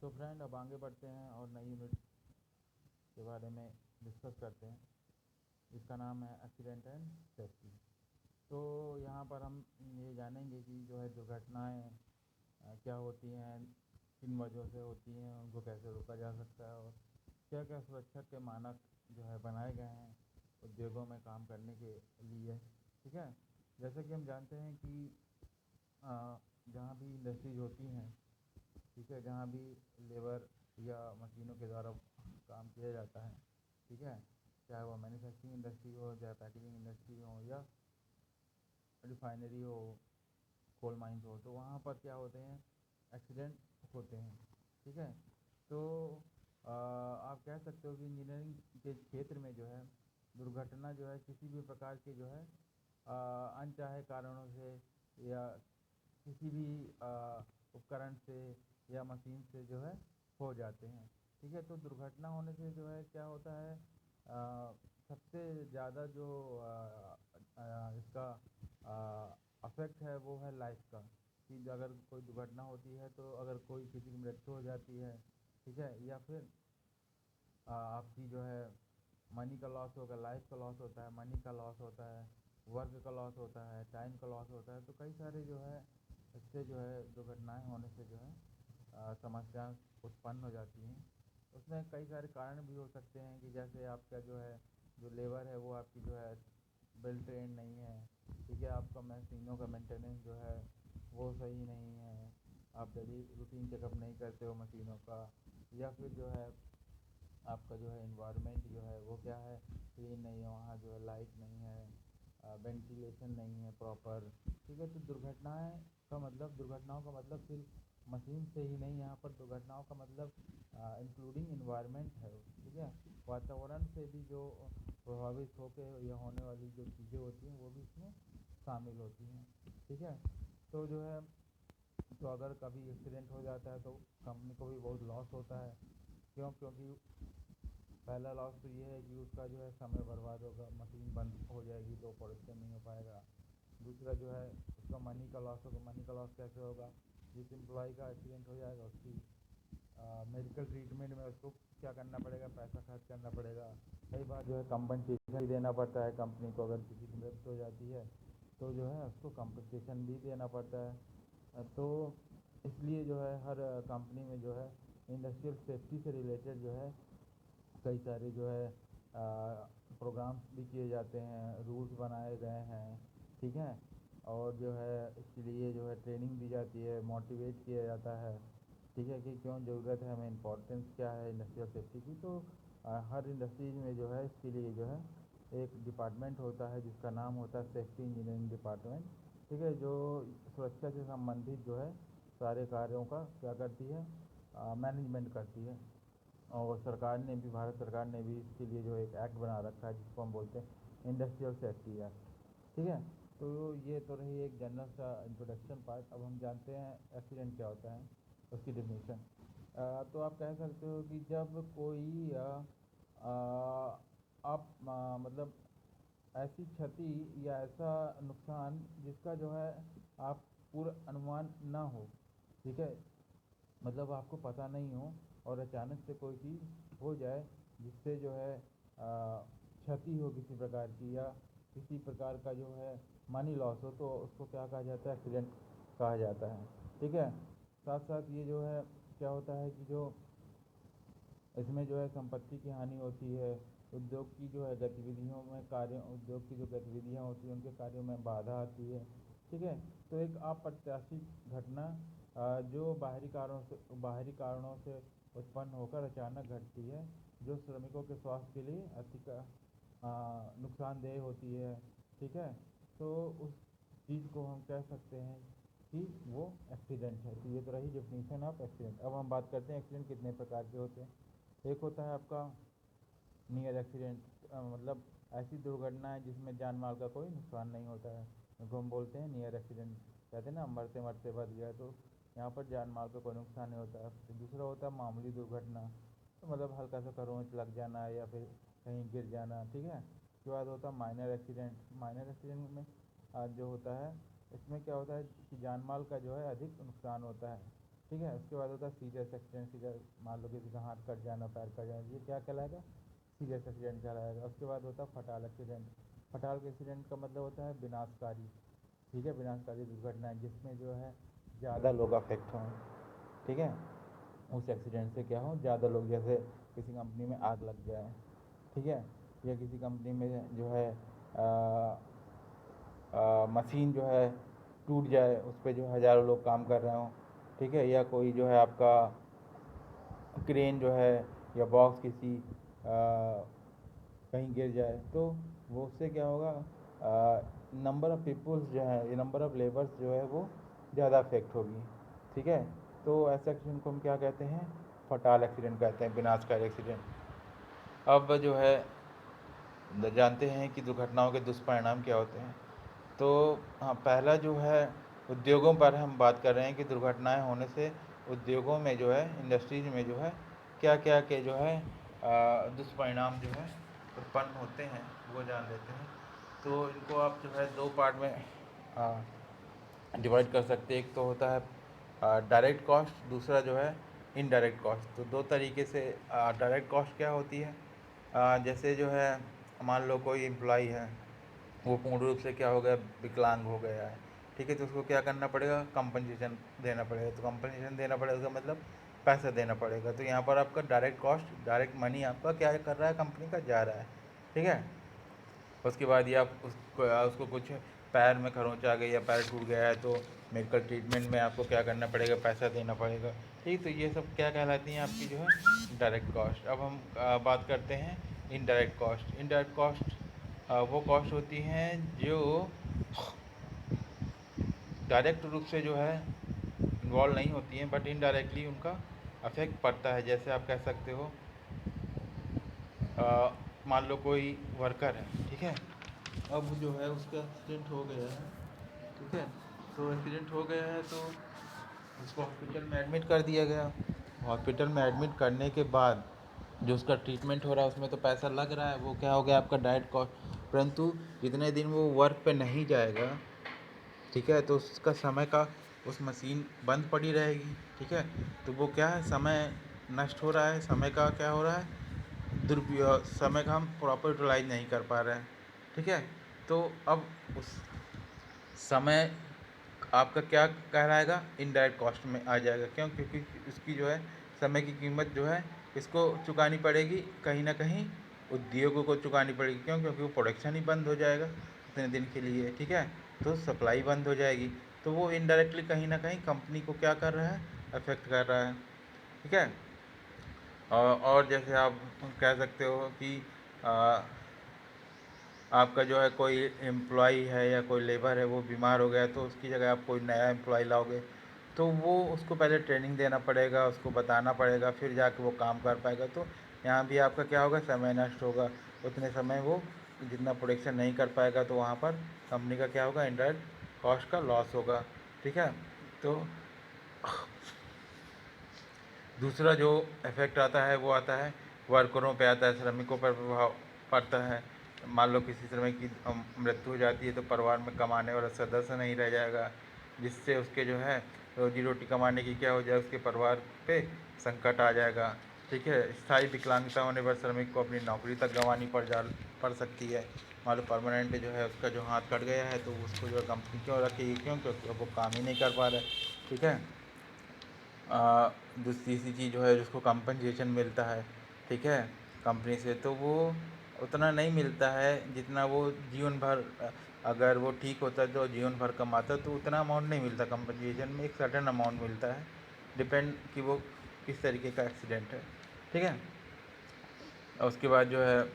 तो फ्रेंड अब आगे बढ़ते हैं और नई यूनिट के बारे में डिस्कस करते हैं, जिसका नाम है एक्सीडेंट एंड सेफ्टी। तो यहाँ पर हम ये जानेंगे कि जो है दुर्घटनाएं क्या होती हैं, किन वजहों से होती हैं, उनको कैसे रोका जा सकता है और क्या क्या सुरक्षा के मानक जो है बनाए गए हैं उद्योगों में काम करने के लिए। ठीक है, जैसे कि हम जानते हैं कि जहाँ भी इंडस्ट्रीज होती हैं, ठीक है, जहाँ भी लेबर या मशीनों के द्वारा काम किया जाता है, ठीक है, चाहे वो मैन्युफैक्चरिंग इंडस्ट्री हो, चाहे पैकेजिंग इंडस्ट्री हो या रिफाइनरी हो, कोल माइंस हो, तो वहाँ पर क्या होते हैं, एक्सीडेंट होते हैं। ठीक है, तो आप कह सकते हो कि इंजीनियरिंग के क्षेत्र में जो है दुर्घटना जो है किसी भी प्रकार के जो है अनचाहे कारणों से या किसी भी उपकरण से या मशीन से जो है हो जाते हैं। ठीक है, तो दुर्घटना होने से जो है क्या होता है, सबसे ज़्यादा जो इसका अफेक्ट है वो है लाइफ का, कि अगर कोई दुर्घटना होती है तो अगर कोई किसी की मृत्यु हो जाती है, ठीक है, या फिर आपकी जो है मनी का लॉस होगा, लाइफ का लॉस होता है, मनी का लॉस होता है, वर्क का लॉस होता है, टाइम का लॉस होता है, तो कई सारे जो है इससे जो है दुर्घटनाएं होने से जो है समस्या उत्पन्न हो जाती हैं। उसमें कई सारे कारण भी हो सकते हैं कि जैसे आपका जो है जो लेबर है वो आपकी जो है वेल ट्रेंड नहीं है, ठीक है, आपका मशीनों का मेंटेनेंस जो है वो सही नहीं है, आप डेली रूटीन चेकअप नहीं करते हो मशीनों का, या फिर जो है आपका जो है इन्वायरमेंट जो है वो क्या है, क्लीन नहीं है, वहाँ जो है लाइट नहीं है, वेंटिलेशन नहीं है प्रॉपर। ठीक है, तो दुर्घटनाओं का मतलब सिर्फ मशीन से ही नहीं, यहाँ पर दुर्घटनाओं का मतलब इंक्लूडिंग इन्वायरमेंट है। ठीक है, वातावरण से भी जो प्रभावित होकर या होने वाली जो चीज़ें होती हैं वो भी इसमें शामिल होती हैं। ठीक है, तो जो है तो अगर कभी एक्सीडेंट हो जाता है तो कंपनी को भी बहुत लॉस होता है। क्योंकि पहला लॉस तो ये है कि उसका जो है समय बर्बाद होगा, मशीन बंद हो जाएगी तो प्रोडक्शन नहीं हो पाएगा। दूसरा जो है उसका मनी का लॉस होगा। मनी का लॉस कैसे होगा, जिस एम्प्लॉय का एक्सीडेंट हो जाएगा उसकी मेडिकल ट्रीटमेंट में उसको क्या करना पड़ेगा, पैसा खर्च करना पड़ेगा। कई बार जो है कंपनसेशन भी देना पड़ता है कंपनी को, अगर किसी की मृत्यु हो जाती है तो जो है उसको कंपनसेशन भी देना पड़ता है। तो इसलिए जो है हर कंपनी में जो है इंडस्ट्रियल सेफ्टी से रिलेटेड जो है कई सारे जो है प्रोग्राम्स भी किए जाते हैं, रूल्स बनाए गए हैं। ठीक है, और जो है इसके लिए जो है ट्रेनिंग दी जाती है, मोटिवेट किया जाता है। ठीक है, कि क्यों ज़रूरत है, हमें इम्पोर्टेंस क्या है इंडस्ट्रियल सेफ्टी की। तो हर इंडस्ट्रीज में जो है इसके लिए जो है एक डिपार्टमेंट होता है जिसका नाम होता है सेफ्टी इंजीनियरिंग डिपार्टमेंट। ठीक है, जो सुरक्षा से संबंधित जो है सारे कार्यों का क्या करती है, मैनेजमेंट करती है। और सरकार ने भी, भारत सरकार ने भी इसके लिए जो एक एक्ट बना रखा है जिसको हम बोलते हैं इंडस्ट्रियल सेफ्टी एक्ट। ठीक है, तो ये तो रही एक जनरल सा इंट्रोडक्शन पार्ट। अब हम जानते हैं एक्सीडेंट क्या होता है, उसकी डेफिनेशन। तो आप कह सकते हो कि जब कोई मतलब ऐसी क्षति या ऐसा नुकसान जिसका जो है आप पूरा अनुमान ना हो, ठीक है, मतलब आपको पता नहीं हो और अचानक से कोई चीज़ हो जाए जिससे जो है क्षति हो किसी प्रकार की या किसी प्रकार का जो है मनी लॉस हो, तो उसको क्या कहा जाता है, एक्सीडेंट कहा जाता है। ठीक है, साथ साथ ये जो है क्या होता है कि जो इसमें जो है संपत्ति की हानि होती है, उद्योग की जो है गतिविधियों में कार्य, उद्योग की जो गतिविधियाँ होती हैं उनके कार्यों में बाधा आती है। ठीक है, तो एक अप्रत्याशित घटना जो बाहरी कारणों से उत्पन्न होकर अचानक घटती है, जो श्रमिकों के स्वास्थ्य के लिए अधिक नुकसानदेह होती है। ठीक है, तो उस चीज़ को हम कह सकते हैं कि वो एक्सीडेंट है। तो ये तो रही डेफिनेशन ऑफ एक्सीडेंट। अब हम बात करते हैं एक्सीडेंट कितने प्रकार के होते हैं। एक होता है आपका नियर एक्सीडेंट, मतलब ऐसी दुर्घटना है जिसमें जान माल का कोई नुकसान नहीं होता है, जिनको हम बोलते हैं नियर एक्सीडेंट। कहते हैं ना, मरते मरते बच गया, तो यहाँ पर जान माल का कोई नुकसान नहीं होता है। फिर दूसरा होता है मामूली दुर्घटना, तो मतलब हल्का सा खरोंच लग जाना या फिर कहीं गिर जाना। ठीक है, उसके बाद होता है माइनर एक्सीडेंट। माइनर एक्सीडेंट में जो होता है इसमें क्या होता है कि जान माल का जो है अधिक नुकसान होता है। ठीक है। उसके बाद होता है सीरियस एक्सीडेंट। सीरियस मान लो किसी का हाथ कट जाना, पैर कट जाना, ये क्या कहलाएगा? सीरियस एक्सीडेंट कहलाएगा। उसके बाद होता है फटाल एक्सीडेंट। फटाल एक्सीडेंट का मतलब होता है विनाशकारी। ठीक है, विनाशकारी दुर्घटना जिसमें जो है ज़्यादा लोग अफेक्ट हों। ठीक है, उस एक्सीडेंट से क्या हो, ज़्यादा लोग, जैसे किसी कंपनी में आग लग जाए, ठीक है, या किसी कंपनी में जो है मशीन जो है टूट जाए, उस पर जो हज़ारों लोग काम कर रहे हों, ठीक है, या कोई जो है आपका क्रेन जो है या बॉक्स किसी कहीं गिर जाए, तो वो उससे क्या होगा, नंबर ऑफ़ पीपल्स जो है, ये नंबर ऑफ़ लेबर्स जो है वो ज़्यादा अफेक्ट होगी। ठीक है, तो ऐसे एक्सीडेंट को हम क्या कहते हैं? फटाल एक्सीडेंट कहते हैं, विनाशकारी एक्सीडेंट। अब जो है जानते हैं कि दुर्घटनाओं के दुष्परिणाम क्या होते हैं। तो हाँ, पहला जो है उद्योगों पर हम बात कर रहे हैं कि दुर्घटनाएं होने से उद्योगों में जो है, इंडस्ट्रीज में जो है क्या क्या के जो है दुष्परिणाम जो है उत्पन्न होते हैं, वो जान लेते हैं। तो इनको आप जो है दो पार्ट में डिवाइड कर सकते हैं। एक तो होता है डायरेक्ट कॉस्ट, दूसरा जो है इनडायरेक्ट कॉस्ट। तो दो तरीके से डायरेक्ट कॉस्ट क्या होती है, जैसे जो है मान लो कोई एम्प्लॉई है, वो पूर्ण रूप से क्या हो गया, विकलांग हो गया है, ठीक है, तो उसको क्या करना पड़ेगा, कंपनसेशन देना पड़ेगा। तो कंपनसेशन देना पड़ेगा, उसका मतलब पैसा देना पड़ेगा। तो यहाँ पर आपका डायरेक्ट कॉस्ट, डायरेक्ट मनी आपका क्या कर रहा है, कंपनी का जा रहा है। ठीक है, उसके बाद ये आप उसको कुछ पैर में खरोंच आ गई या पैर टूट गया है, तो मेडिकल ट्रीटमेंट में आपको क्या करना पड़ेगा, पैसा देना पड़ेगा। ठीक, तो ये सब क्या कहलाती हैं आपकी जो है डायरेक्ट कॉस्ट। अब हम बात करते हैं इनडायरेक्ट कॉस्ट। इनडायरेक्ट कॉस्ट वो कॉस्ट होती हैं जो डायरेक्ट रूप से जो है इन्वॉल्व नहीं होती हैं, बट इनडायरेक्टली उनका अफेक्ट पड़ता है। जैसे आप कह सकते हो, मान लो कोई वर्कर है, ठीक है, अब जो है उसका एक्सीडेंट हो गया है, ठीक है, तो एक्सीडेंट हो गया है तो उसको हॉस्पिटल में एडमिट कर दिया गया। हॉस्पिटल में एडमिट करने के बाद जो उसका ट्रीटमेंट हो रहा है उसमें तो पैसा लग रहा है, वो क्या हो गया आपका डायरेक्ट कॉस्ट। परंतु जितने दिन वो वर्क पे नहीं जाएगा, ठीक है, तो उसका समय का, उस मशीन बंद पड़ी रहेगी, ठीक है, तो वो क्या है, समय नष्ट हो रहा है, समय का क्या हो रहा है, दुरुपयोग, समय का हम प्रॉपर यूटिलाइज नहीं कर पा रहे हैं। ठीक है, तो अब उस समय आपका क्या कहलाएगा, इनडायरेक्ट कॉस्ट में आ जाएगा। क्यों? क्योंकि उसकी जो है समय की कीमत जो है इसको चुकानी पड़ेगी, कहीं ना कहीं उद्योगों को चुकानी पड़ेगी। क्यों? क्योंकि वो प्रोडक्शन ही बंद हो जाएगा उतने दिन के लिए, ठीक है, तो सप्लाई बंद हो जाएगी। तो वो इनडायरेक्टली कहीं ना कहीं कंपनी को क्या कर रहा है, अफेक्ट कर रहा है। ठीक है, और जैसे आप कह सकते हो कि आ, आपका जो है कोई एम्प्लॉई है या कोई लेबर है वो बीमार हो गया, तो उसकी जगह आप कोई नया एम्प्लॉय लाओगे, तो वो उसको पहले ट्रेनिंग देना पड़ेगा, उसको बताना पड़ेगा, फिर जाके वो काम कर पाएगा। तो यहाँ भी आपका क्या होगा, समय नष्ट होगा, उतने समय वो जितना प्रोडक्शन नहीं कर पाएगा, तो वहाँ पर कंपनी का क्या होगा, इनडायरेक्ट कॉस्ट का लॉस होगा। ठीक है, तो दूसरा जो इफ़ेक्ट आता है वो आता है वर्करों पे आता है, श्रमिकों पर प्रभाव पड़ता है। मान लो किसी श्रमिक की मृत्यु हो जाती है, तो परिवार में कमाने वाला सदस्य नहीं रह जाएगा, जिससे उसके जो है रोजी रोटी कमाने की क्या हो जाए, उसके परिवार पे संकट आ जाएगा। ठीक है, स्थायी विकलांगता होने पर श्रमिक को अपनी नौकरी तक गंवानी पड़ सकती है। मान लो परमानेंट जो है उसका जो हाथ कट गया है, तो उसको जो है कंपनी क्यों रखेगी, क्यों? क्योंकि वो काम ही नहीं कर पा रहा है। ठीक है, दूसरी चीज़ जो है जिसको कंपनसेशन मिलता है, ठीक है, कंपनी से, तो वो उतना नहीं मिलता है जितना वो जीवन भर, अगर वो ठीक होता है तो जीवन भर कमाता, तो उतना अमाउंट नहीं मिलता। कंपनसेशन में एक सर्टेन अमाउंट मिलता है, डिपेंड कि वो किस तरीके का एक्सीडेंट है। ठीक है, और उसके बाद जो है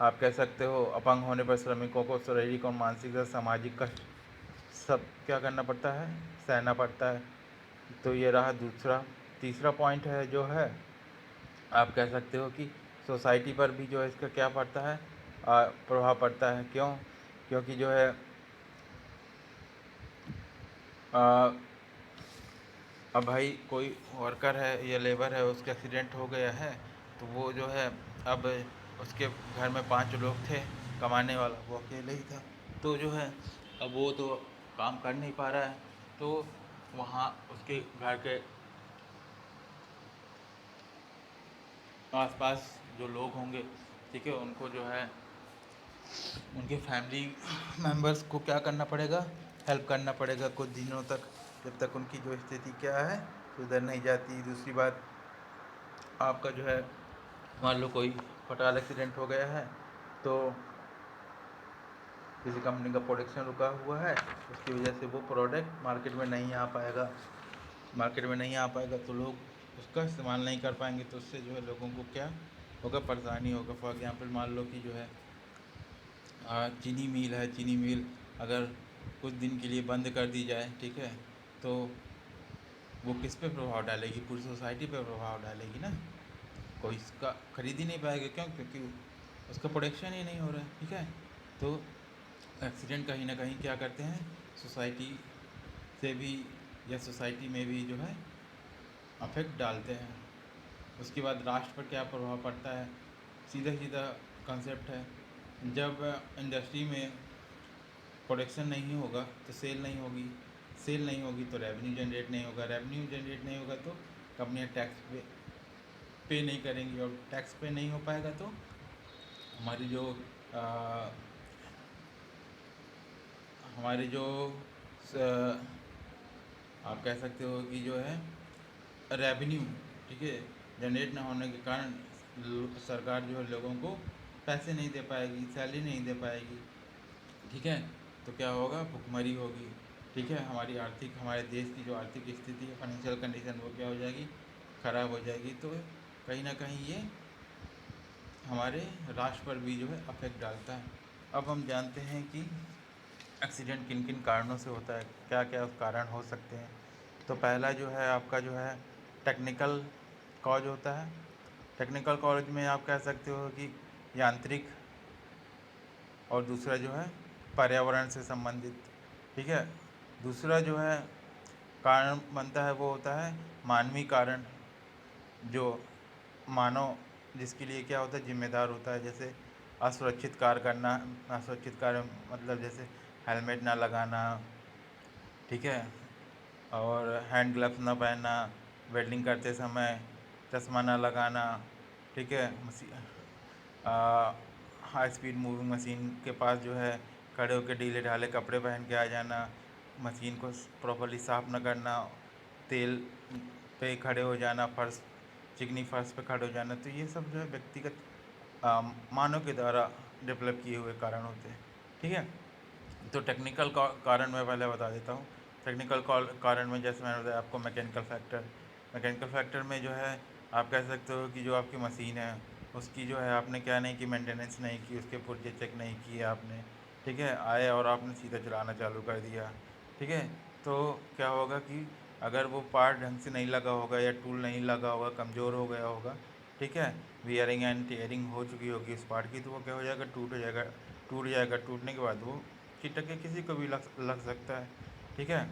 आप कह सकते हो अपंग होने पर श्रमिकों को शारीरिक और मानसिक तथा सामाजिक कष्ट सब क्या करना पड़ता है, सहना पड़ता है। तो ये रहा दूसरा। तीसरा पॉइंट है जो है, आप कह सकते हो कि सोसाइटी पर भी जो है इसका क्या पड़ता है, प्रभाव पड़ता है। क्यों? क्योंकि जो है आ, अब भाई कोई वर्कर है या लेबर है, उसका एक्सीडेंट हो गया है, तो वो जो है अब उसके घर में 5 लोग थे, कमाने वाला वो अकेले ही था, तो जो है अब वो तो काम कर नहीं पा रहा है, तो वहाँ उसके घर के आसपास जो लोग होंगे, ठीक है, उनको जो है उनके फैमिली मेम्बर्स को क्या करना पड़ेगा, हेल्प करना पड़ेगा कुछ दिनों तक, जब तक उनकी जो स्थिति क्या है सुधर नहीं जाती। दूसरी बात, आपका जो है मान लो कोई फटाल एक्सीडेंट हो गया है, तो किसी कंपनी का प्रोडक्शन रुका हुआ है, उसकी वजह से वो प्रोडक्ट मार्केट में नहीं आ पाएगा, तो लोग उसका इस्तेमाल नहीं कर पाएंगे, तो उससे जो है लोगों को क्या होगा, परेशानी होगा। फॉर एग्जांपल मान लो कि जो है चीनी मिल है, चीनी मिल अगर कुछ दिन के लिए बंद कर दी जाए, ठीक है, तो वो किस पे प्रभाव डालेगी, पूरी सोसाइटी पे प्रभाव डालेगी ना। कोई इसका खरीद ही नहीं पाएगा, क्यों? क्योंकि उसका प्रोडक्शन ही नहीं हो रहा है, ठीक है। तो एक्सीडेंट कहीं ना कहीं क्या करते हैं, सोसाइटी से भी या सोसाइटी में भी जो है अफेक्ट डालते हैं। उसके बाद राष्ट्र पर क्या प्रभाव पड़ता है, सीधा सीधा कॉन्सेप्ट है। जब इंडस्ट्री में प्रोडक्शन नहीं होगा तो सेल नहीं होगी, सेल नहीं होगी तो रेवेन्यू जनरेट नहीं होगा, रेवेन्यू जनरेट नहीं होगा तो कंपनियां टैक्स पे नहीं करेंगी, और टैक्स पे नहीं हो पाएगा तो हमारी जो आ, हमारी जो आप कह सकते हो कि जो है रेवेन्यू, ठीक है, जनरेट ना होने के कारण सरकार जो है लोगों को पैसे नहीं दे पाएगी, सैलरी नहीं दे पाएगी, ठीक है। तो क्या होगा, भुखमरी होगी, ठीक है। हमारे देश की जो आर्थिक स्थिति है, फाइनेंशियल कंडीशन, वो क्या हो जाएगी, ख़राब हो जाएगी। तो कहीं ना कहीं ये हमारे राष्ट्र पर भी जो है अफेक्ट डालता है। अब हम जानते हैं कि एक्सीडेंट किन किन कारणों से होता है, क्या क्या कारण हो सकते हैं। तो पहला जो है आपका जो है टेक्निकल कॉज होता है। टेक्निकल कॉज में आप कह सकते हो कि यांत्रिक, और दूसरा जो है पर्यावरण से संबंधित, ठीक है। दूसरा जो है कारण बनता है वो होता है मानवीय कारण, जो मानव जिसके लिए क्या होता है, जिम्मेदार होता है। जैसे असुरक्षित कार्य करना, असुरक्षित कार्य मतलब जैसे हेलमेट ना लगाना, ठीक है, और हैंड ग्लव्स ना पहनना, वेल्डिंग करते समय चश्मा ना लगाना, ठीक है। हाई स्पीड मूविंग मशीन के पास जो है खड़े होकर ढीले ढाले कपड़े पहन के आ जाना, मशीन को प्रॉपर्ली साफ़ न करना, तेल पे खड़े हो जाना, फर्श चिकनी फर्श पे खड़े हो जाना, तो ये सब जो है व्यक्तिगत मानव के द्वारा डेवलप किए हुए कारण होते हैं, ठीक है। तो टेक्निकल कारण मैं पहले बता देता हूँ। टेक्निकल कारण में जैसे मैंने बताया आपको, मैकेनिकल फैक्टर में जो है आप कह सकते हो कि जो आपकी मशीन है उसकी जो है आपने क्या नहीं की, मेंटेनेंस नहीं की, उसके पुर्जे चेक नहीं किए आपने, ठीक है, आए और आपने सीधा चलाना चालू कर दिया, ठीक है। तो क्या होगा कि अगर वो पार्ट ढंग से नहीं लगा होगा या टूल नहीं लगा होगा, कमज़ोर हो गया होगा, ठीक है, वियरिंग एंड टेयरिंग हो चुकी होगी उस पार्ट की, तो वो क्या हो जाएगा, टूट जाएगा। टूटने के बाद वो टके किसी को भी लग सकता है, ठीक है।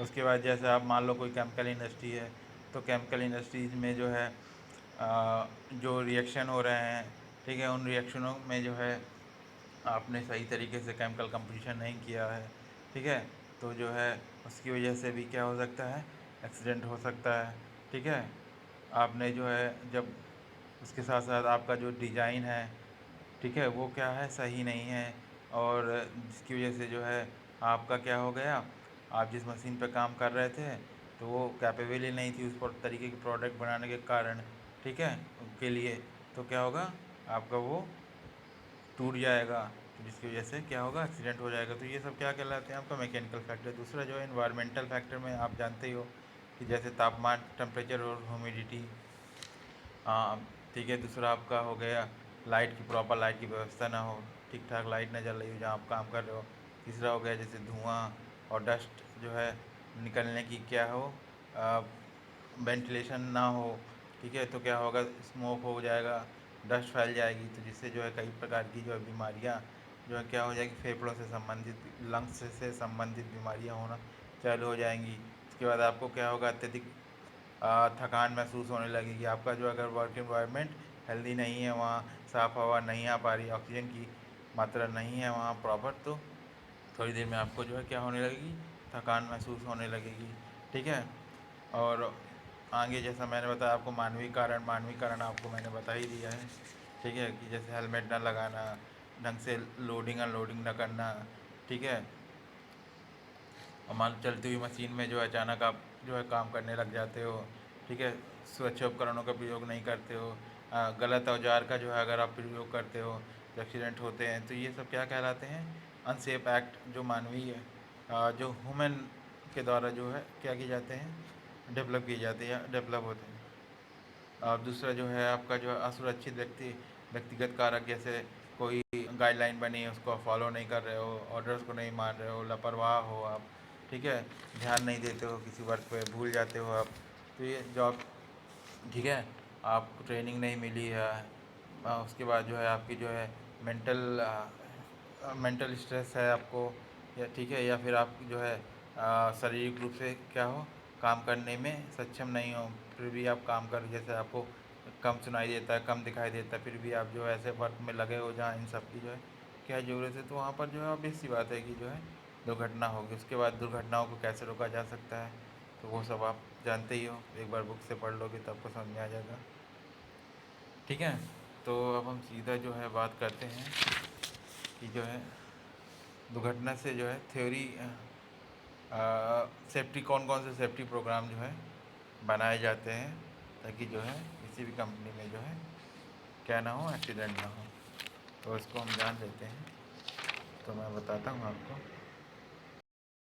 उसके बाद जैसे आप मान लो कोई केमिकल इंडस्ट्री है, तो केमिकल इंडस्ट्रीज में जो है जो रिएक्शन हो रहे हैं, ठीक है, उन रिएक्शनों में जो है आपने सही तरीके से केमिकल कंपोजिशन नहीं किया है, ठीक है, तो जो है उसकी वजह से भी क्या हो सकता है, एक्सीडेंट हो सकता है, ठीक है। आपने जो है जब उसके साथ साथ आपका जो डिज़ाइन है, ठीक है, वो क्या है, सही नहीं है, और जिसकी वजह से जो है आपका क्या हो गया, आप जिस मशीन पर काम कर रहे थे तो वो कैपेबल ही नहीं थी उस तरीके के प्रोडक्ट बनाने के कारण, ठीक है, के लिए, तो क्या होगा, आपका वो टूट जाएगा, तो जिसकी वजह से क्या होगा, एक्सीडेंट हो जाएगा। तो ये सब क्या कहलाते हैं, आपका मैकेनिकल फैक्टर। दूसरा जो है इन्वायरमेंटल फैक्टर में आप जानते ही हो कि जैसे तापमान, टेम्परेचर और ह्यूमिडिटी, हाँ, ठीक है। दूसरा आपका हो गया लाइट की, प्रॉपर लाइट की व्यवस्था ना हो, ठीक ठाक लाइट ना जल रही हो जहाँ आप काम कर रहे हो। तीसरा हो गया जैसे धुआं और डस्ट जो है निकलने की क्या हो, वेंटिलेशन ना हो, ठीक है, तो क्या होगा, स्मोक हो जाएगा, डस्ट फैल जाएगी, तो जिससे जो है कई प्रकार की जो है बीमारियाँ जो है क्या हो जाएगी, फेफड़ों से संबंधित, लंग्स से संबंधित बीमारियाँ होना चालू हो जाएंगी। उसके बाद आपको क्या होगा, अत्यधिक थकान महसूस होने लगेगी। आपका जो अगर वर्क इन्वायरमेंट हेल्दी नहीं है, वहाँ साफ़ हवा नहीं आ पा रही, ऑक्सीजन की मात्रा नहीं है वहाँ प्रॉपर, तो थोड़ी देर में आपको जो है क्या होने लगेगी, थकान महसूस होने लगेगी, ठीक है। और आगे जैसा मैंने बताया आपको मानवीय कारण आपको मैंने बता ही दिया है, ठीक है, कि जैसे हेलमेट ना लगाना, ढंग से लोडिंग अनलोडिंग ना करना, ठीक है, और मान लो चलती हुई मशीन में जो है अचानक आप जो है काम करने लग जाते हो, ठीक है, सुरक्षा उपकरणों का प्रयोग नहीं करते हो, गलत औजार का जो है अगर आप प्रयोग करते हो तो एक्सीडेंट होते हैं, तो ये सब क्या कहलाते हैं, अनसेफ एक्ट, जो मानवीय जो ह्यूमन के द्वारा जो है क्या किए जाते हैं, डेवलप की जाती है, डेवलप होते हैं। और दूसरा जो है आपका जो है असुरक्षित व्यक्तिगत कारक, जैसे कोई गाइडलाइन बनी है उसको आप फॉलो नहीं कर रहे हो, ऑर्डर्स को नहीं मान रहे हो, लापरवाह हो आप, ठीक है, ध्यान नहीं देते हो किसी वर्क पे, भूल जाते हो आप, तो ये जॉब, ठीक है, आपको ट्रेनिंग नहीं मिली है, उसके बाद जो है आपकी जो है मेंटल मेंटल स्ट्रेस है आपको, या ठीक है, या फिर आप जो है शारीरिक रूप से क्या हो, काम करने में सक्षम नहीं हो, फिर भी आप काम कर, जैसे आपको कम सुनाई देता है, कम दिखाई देता है, फिर भी आप जो है ऐसे वर्क में लगे हो जहाँ इन सब की जो है क्या ज़रूरत है, तो वहाँ पर जो है ऑब्वियस सी बात है कि जो है दुर्घटना होगी। उसके बाद दुर्घटनाओं को कैसे रोका जा सकता है, तो वो सब आप जानते ही हो, एक बार बुक से पढ़ लोगे तो आपको समझ में आ जाएगा, ठीक है। तो अब हम सीधा जो है बात करते हैं कि जो है दुर्घटना से जो है थ्योरी, सेफ्टी, कौन कौन से सेफ्टी प्रोग्राम जो है बनाए जाते हैं ताकि जो है किसी भी कंपनी में जो है क्या ना हो, एक्सीडेंट ना हो, तो इसको हम जान लेते हैं। तो मैं बताता हूँ आपको।